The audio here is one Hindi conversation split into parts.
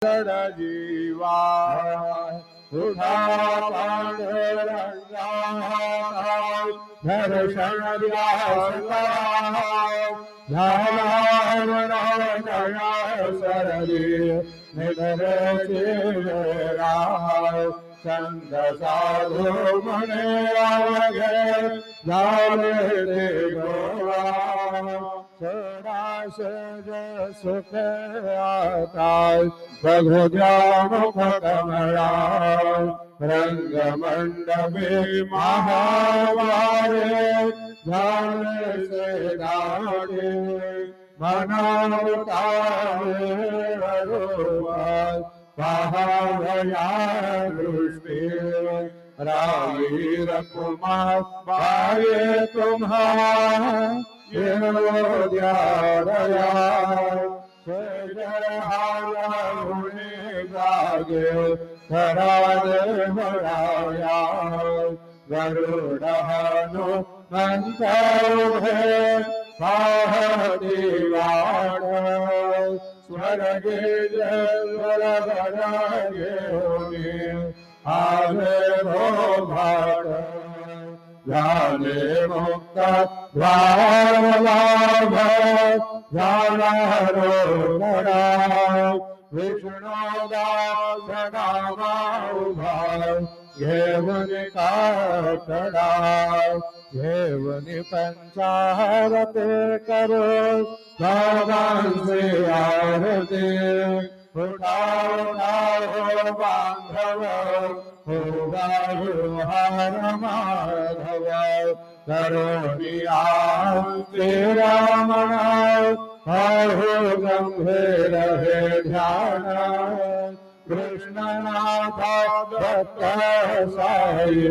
जीवा उठा पांडुरंगा दर्शन व्यासला झाला सरली निधर चेरा संत साधू मने आवगे झाले रे गोवा सुख आता मुख कमला रंग मंडपे महावारे झाले से दाड़े मनावतारे पहावया दृष्टि रावीर कुमार पाए तुम्हारा द्यारया गागे बढ़ाया गरुड़हनु मंत्रे पाहदीवाड़ स्वर्गे जलगे आगे भो भाड़ जाने मुक्त द्वारलाभ जानारो बड़ा विष्णु दास नामा उभा घेवनि काटड़ा घेवनि पंचारते करो भगवान से आरती उठाओ बांधव हो बाहुहार माधव करोनिया तेरा मना अहो गंभीर है ध्यान कृष्णनाथ भक्त साई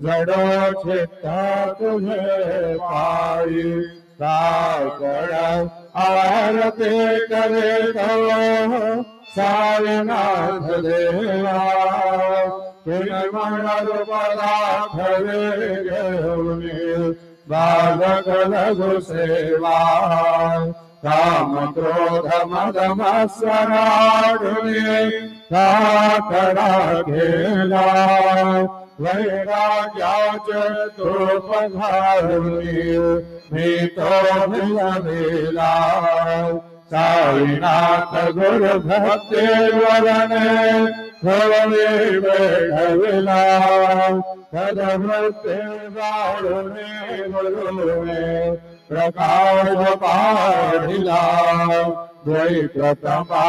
जड़ो चित्त तुझे पाई काकड़ आरती करे तो साईनाथ देवा पदार्थ बालक लघु सेवा काम क्रोध मद मत्सराढ्य काकड़ा घेला वैराग्याच तो पधारुनी मीतो भेला साईनाथ गुरु भक्ति वरने भवे बैठविला तद भक्ति बाळुने गुरुने प्रकाश पाढ़िला द्वैतमा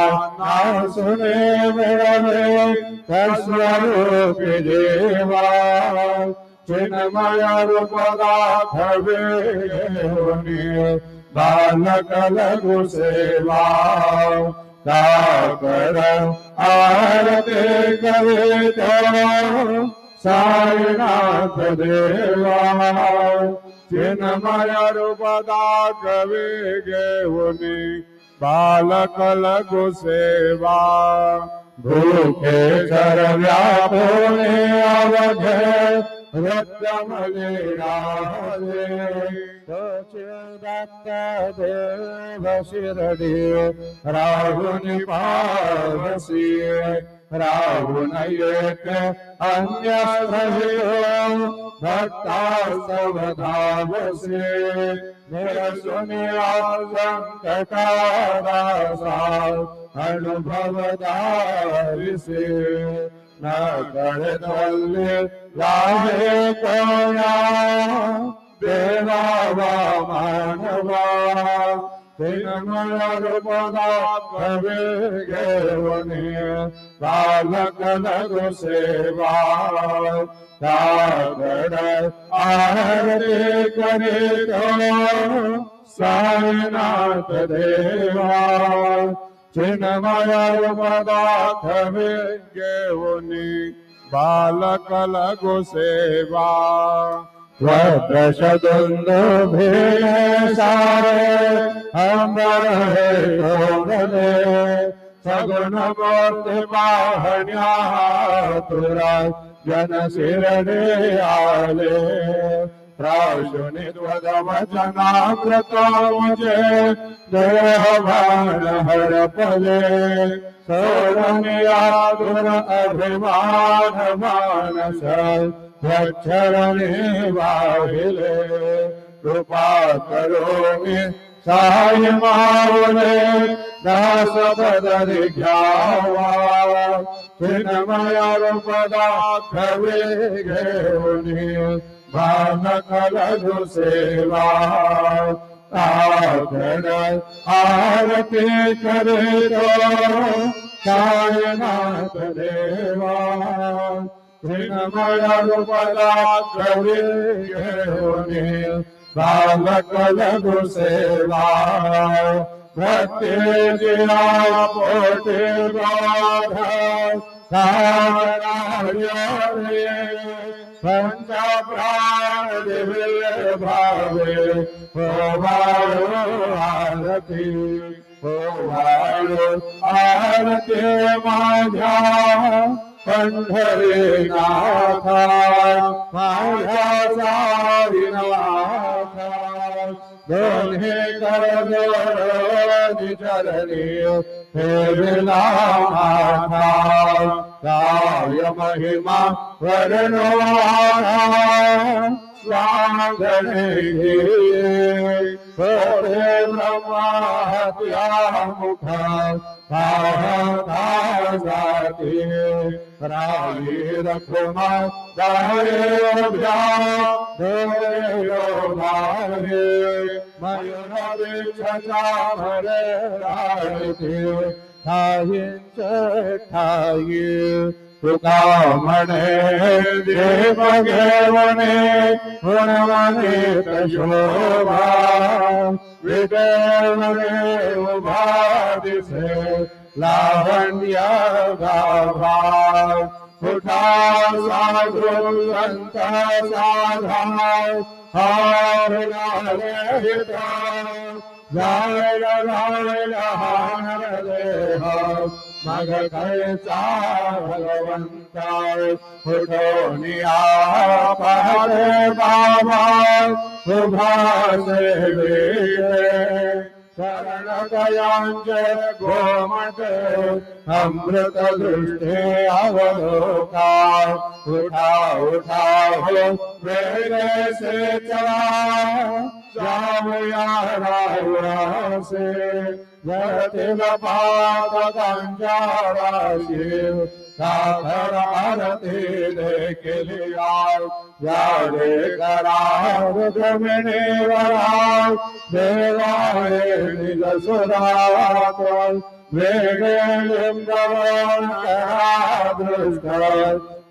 सुने मेरे तस्वरूप देवा चिन्मय रूपदाथ बालक लघु सेवा काकर आरती करे तो साईनाथ देवा चिन्मय रूपदाथ वेगे बालक लघु सेवा भूखे सर व्यापुने अवधे रत्नमलिरा दत्त देव शिरडी राहुनि पावसी राहुन एक अन्य भक्ता सवधावसे निरसुनिया संकटादासा अनुभव दारिसे न करे दल्ले लाहे कोया देवा मानवा बालक लघु सेवा काकड़ आरती करे तो साईनाथ देवा चिन्मय रूपदाथ वेगे बालक लघु सेवा प्रसदुंदो भेले सारे अंबर है गोगले सगुण मूर्ति बाहन्या तुरा जन शिरडे आले प्राशुनि ध्वज वचनामृतो मुझे देह भान हर पले सोरनिया गुर अभिमान मानस यक्षरणे वाहिले कृपा करोमि साय मावले दास पदरि घ्यावा चिन्मया रूपदा घवे घेऊनी भानकलधु सेवा आगन आरती करे तो सायनाथ देवा चिन्मया रूपदा घवे घेऊनी भानकलधु सेवा भक्ति जिया पोटे बाधा सावरार्य पंच प्राण दिव्य भावे होवारो आरती होवारो आरती माझ्या पंढरी नाथा माझ्या साईनाथा दोन्ही कर जोडी चरणी हे विना माथा काय महिमा वर्णो स्वांगणे होते ब्रह्मा हत्या मुखा जाती रावी रखमा दारे भ्या मयूर वृक्षचा भरे राहते ठाईंच ठाई तुका म्हणे देव घेवणे गुणवणे शोभा विदेवणे उभा दिसे लावण्य गाभा उठा साधू संत साधा हारिता जायला देह मग कैसा भगवंता उठोनिया पहरे बाबा उभा देवे शरण गयांचे गोमट अमृत दृष्टे अवलोका उठा उठा हो मेरे से चला जाऊया राहुआ से जरते पाप कंजाराशी साधर आरती देख लिया जाड़े करार जमिने वरा देवाए निज सुरात वेगे लिंगवन करा दृष्ट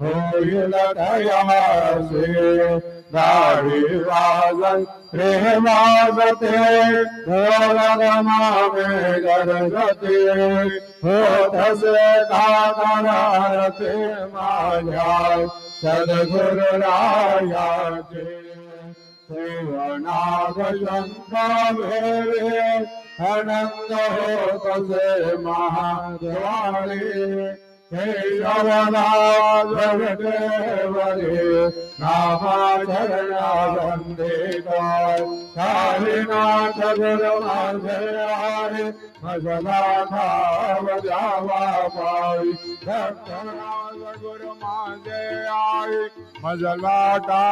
होइल दयासे दाढ़ी वाजन प्रेमागते ढोलगमा में गरगते होत से काकरारते माया सद्गुरु राया जे सेवनागयंता भेरे अनंत होत से महाद्वारे केशवनागदेवरे नामाचरणा वंदे कालीनाथ गुरुमाधे मजलाथा बजावा पाई भक्तनाथ गुरुमाधे आई मजलाथा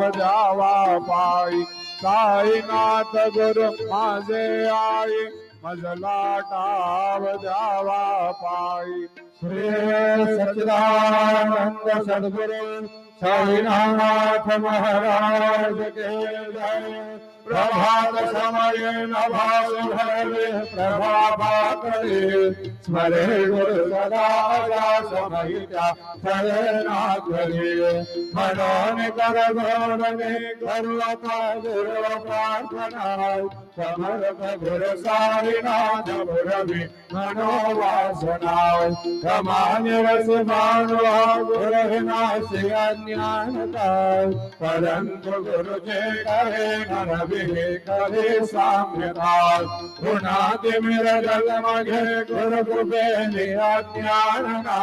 बजावा पाई साईनाथ गुरुमाधे आई मजलाटा बजावा पाई श्री सच्चिदानंद सद्गुरु साईनाथ महाराज के जय प्रभात समय नभास भरे प्रभाभाकरे स्मरे गुरु सदा समहिता शरणागरे मनोन कर गौरने करवता गुरु प्रार्थना समर्थ गुरु साईनाथ गुरवि मनोवासना कमान्य रस मानवा गुरु विनाशी अज्ञानता परंतु गुरु जे करे नर करे साम्यता गुणातिमिरजल मघे गुरु कृपे निज्ञानना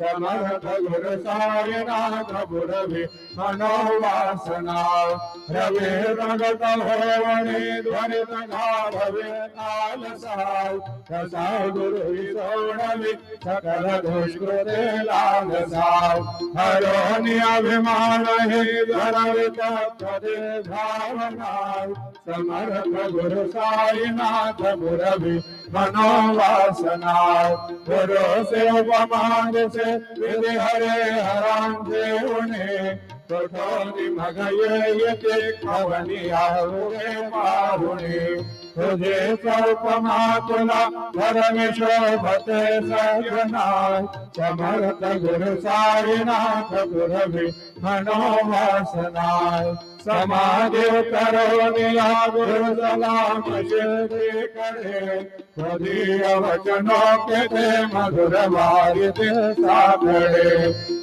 समर्थ गुरु साईनाथ पुरवी मनोवासना रवि प्रगट होवणी ध्वनित भवे काल सा गुरु सोणवि सकल दुष्कृते लाल हरोनि अभिमान ही धरवित भावना समर्थ गुरु साईनाथ पुरवी मनोवासना गुरु से उपमान से विधि हरे हराम देवने तोठोनि मगये खवनी आहुरे मारुणे तुझे सर्पमा तुला धर्म शोभते सजना समर्थ गुरु साईनाथ पुरवी मनोवासना समाधि करोनिया गुरु सलाम श्री करे तदीय वचनों के थे मधुर वारित साधरे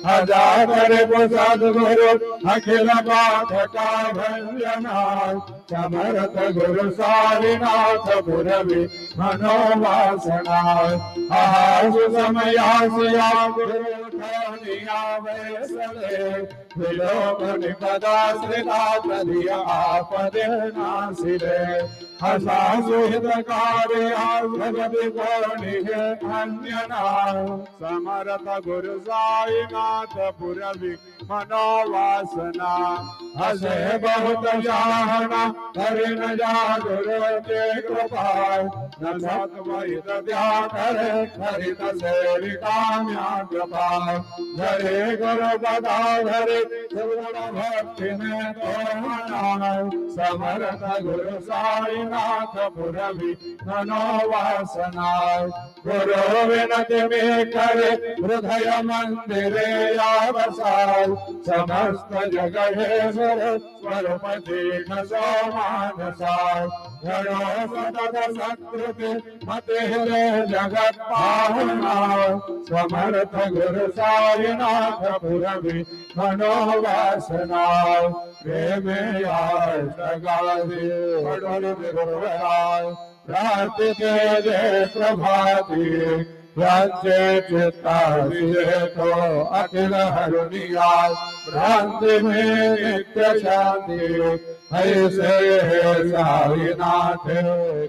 हजार सदगुरु अखिल पाठ का भंजना समर्थ गुरु साईनाथ पुरवी मनोवासना आसु समयासिया गुरु ठानिया वैसले विलोकनि पदाश्रिता तदिया आपदे नासिरे हसासु हितकार्या भगवति गौणिहे अन्यना समर्थ गुरु साईनाथ पुरवी मनोवासना हसे बहुत जाहना करे न जा गुरु के कृपा न सत्वहित त्या करे हरित सेवि काम्या कृपा धरे गुरु पदा धरे सुगुण भक्ति में तोमना समर्थ गुरु साईनाथ पुरवी मनोवासना गुरु विनति में करे हृदय मंदिरे यावसाय समस्त जगहेश्वर स्वरूपति न सोमानसा घड़ो सतत सत्कृति मते जगत पाहुना समर्थ गुरु साईनाथ पुरवी मनोवासना प्रेमे आष्टगादि प्राप्ति जय प्रभाति राज्य चित्ता तो अखिल हरुनिया भ्रांति में नित्य शांति ऐसे साईनाथ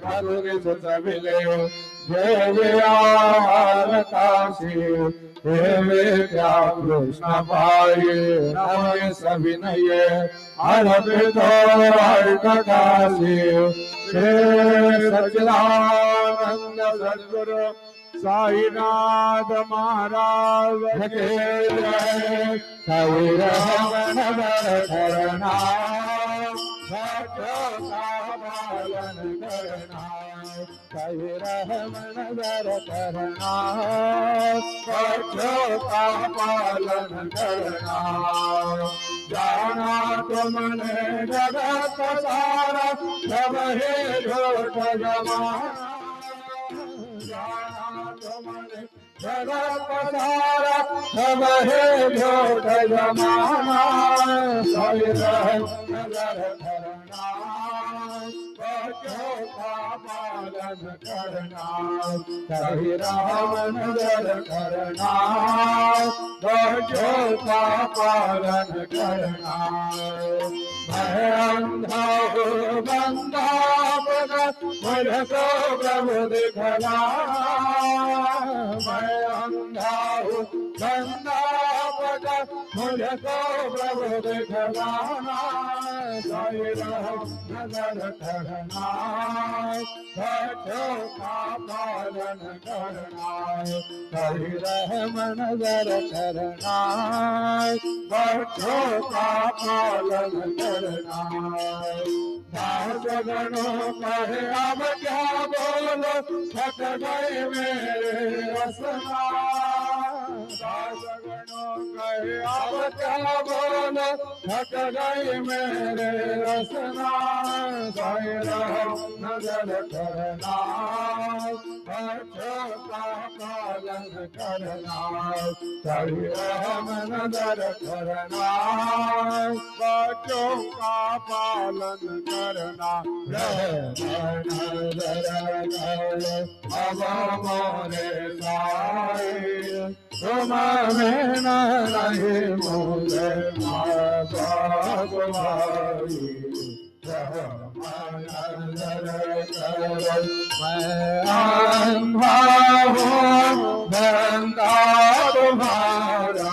करुणि सुसविले जय विहारकाशी हे विद्या कृष्ण पाये नमः सविनये अर्पितो अर्ककाशी हे सच्चिदानंद सद्गुरु साईनाथ महाराज के जय सविरमण करना भक्तों का पालन करना सविरमण करना भक्तों का पालन करना जाना तुमने जगत सारा सब ही झूठ जमाना जगत सारा सब है झूठ जमाना नजर करना बच्चों का पालन करना सही राम नजर करना बच्चों का पालन करना मैं अंधा हूँ बंदा मुझको प्रभु दिखला मैं अंधा हूँ बंदा मुझको प्रभु दिखलाना नजर करना बच्चों का पालन करना सही रहम नजर करना बच्चों का पालन करना दासगणों कहे अब क्या बोलो थक गए मेरे रसना दासगण अब क्या बोलो थक गई मेरे रसना सोए रहो नजर करना बच्चों का पालन करना सोए रहो नजर करना बच्चों का पालन करना नजर करो अब मोरे साए तुम बिना नहीं मुझे माँ बाप भाई मैं अंधा हूँ बंदा तुम्हारा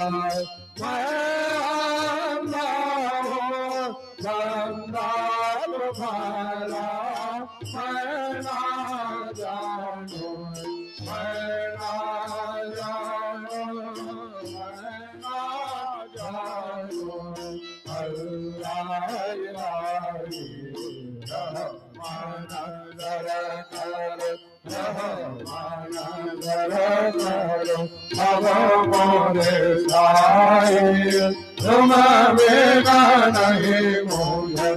मैं अंधा हूँ बंदा तुम्हारा मैं ना जानू मैं ना तुम बिना नहीं मुझे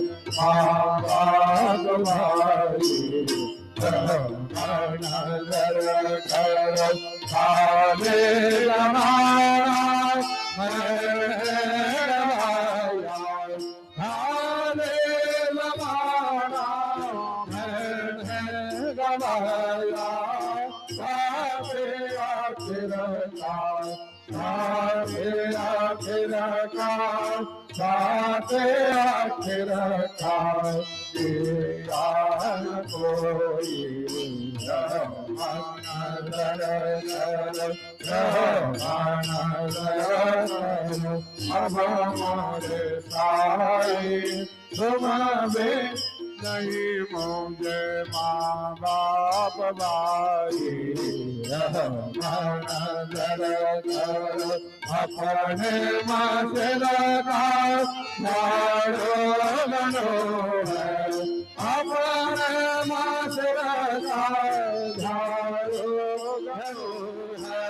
नजर करो खाले आखिर अब हमारे साए तुम नहीं मुझे माँ बाप भाई नजर करो अपने मसला झाड़ो बनो है अपने मसला झाड़ो बनो है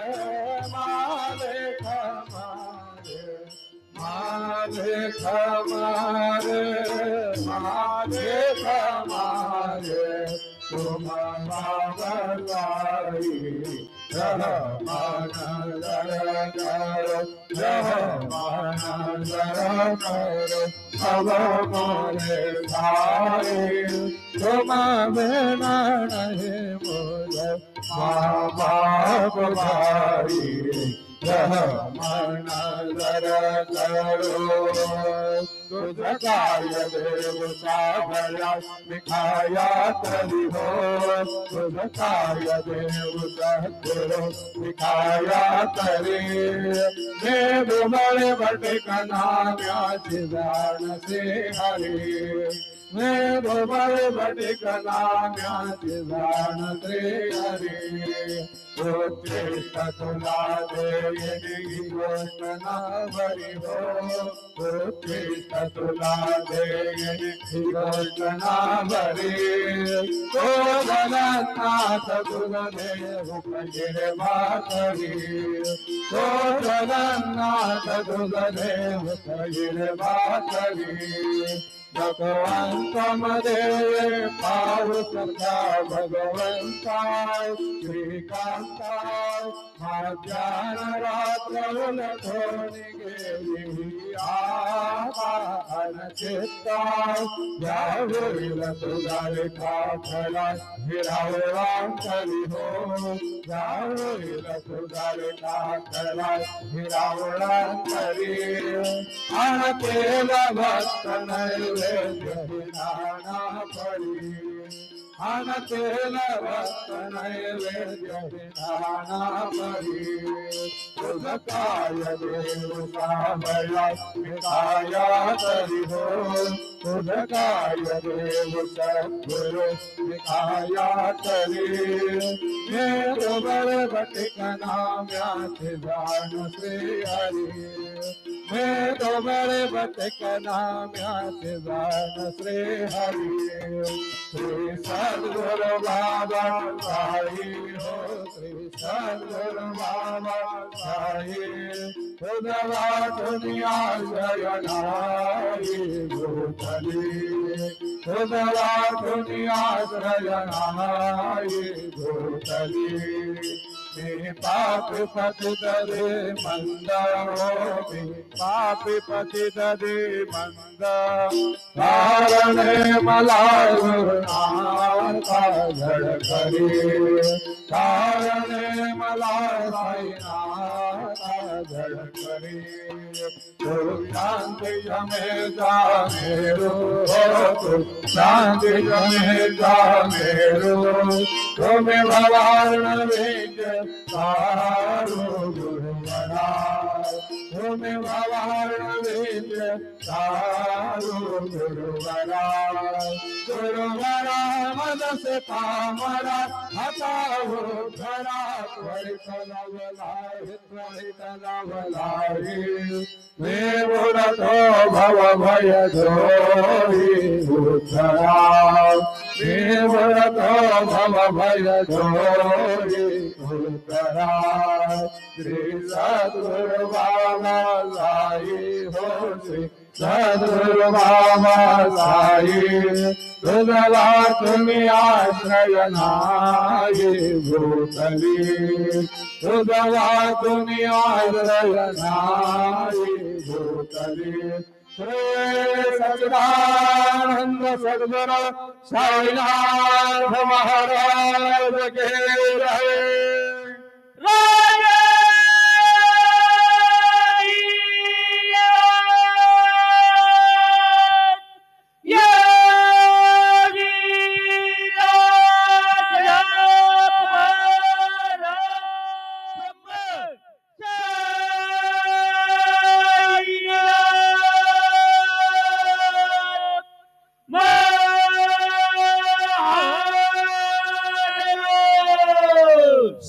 मालिक हमारे मालिक हमारे तुम बाबलाई करो अब मोरे भाई तुम बिना नहीं मुझे माँ बाप भाई नजर करो दूध काय देवता भया दिखाया तरी हो दूध काय देवता गुरु दिखाया तरी देव बड़े बड़े का नाम जान से हरि मैं बड़े बड़े का नाम जान से हरि तुला दे घोषणा भरी हो तुला दे घोषणा भरी तो जगन्नाथ तुलदेव गिर मातरी तो जगन्नाथ तुलदेव गिर मातरी भगवंत मध्ये पाव सदा भगवंता श्रीकांता ज्ञान रात्र लखोनी गेली आन चित्ता जावेल तुझा खाखला हिरावळांतरी हो जावेल तुझा खाखला हिरावळांतरी आन केला भक्त नैवेद्यना पडी आन केला भक्त नैवेद्यना पडी तुझ काय देव साबळा मिठाया तरी हो तुझ काय देव सद्गुरु मिठाया तरी हे बळ बटिक नाम्याचे जाण श्री हरी मैं तुम्हारे बत का नाम जान श्री हरि। श्री सद्गुरु बाबा साई हो, श्री सद्गुरु बाबा साई। खुदवा दुनिया जयनाई भूतली, खुदवा दुनिया जयनाई भूतली। पाप पतित दे मंद हो, पाप पतित दे मंद। कारण मलाई गुरुनाथ जड़ करी, कारण मलाई नाथ जड़ करी। तो शांति जमे जामेरो, तो शांति जमे जामेरो। तुम्हें भवान वेद सारो गुरुवरा, तुम्हें भवान वेद सारो गुरुवरा। गुरुवरा मन से पामरा हटाओ धरा, त्वरित लवलाहि त्वरित लवलाहि। देवरतो भव भय धोहि उद्धरा, देवरतो भव भय धोहि उद्धरा। श्री सद्गुरु बाबा साई हो, श्री सद्गुरु बाबा साई। खुदवा तुम्हें आश्रय नाई भूतली, खुदवा तुम्हें आश्रय नाई भूतली। श्री सच्चिदानंद सद्गुरु साईनाथ महाराज के रहे।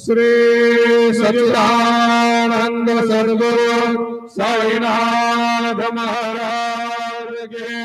श्री सच्चिदानंद सद्गुरु साईनाथ महाराज के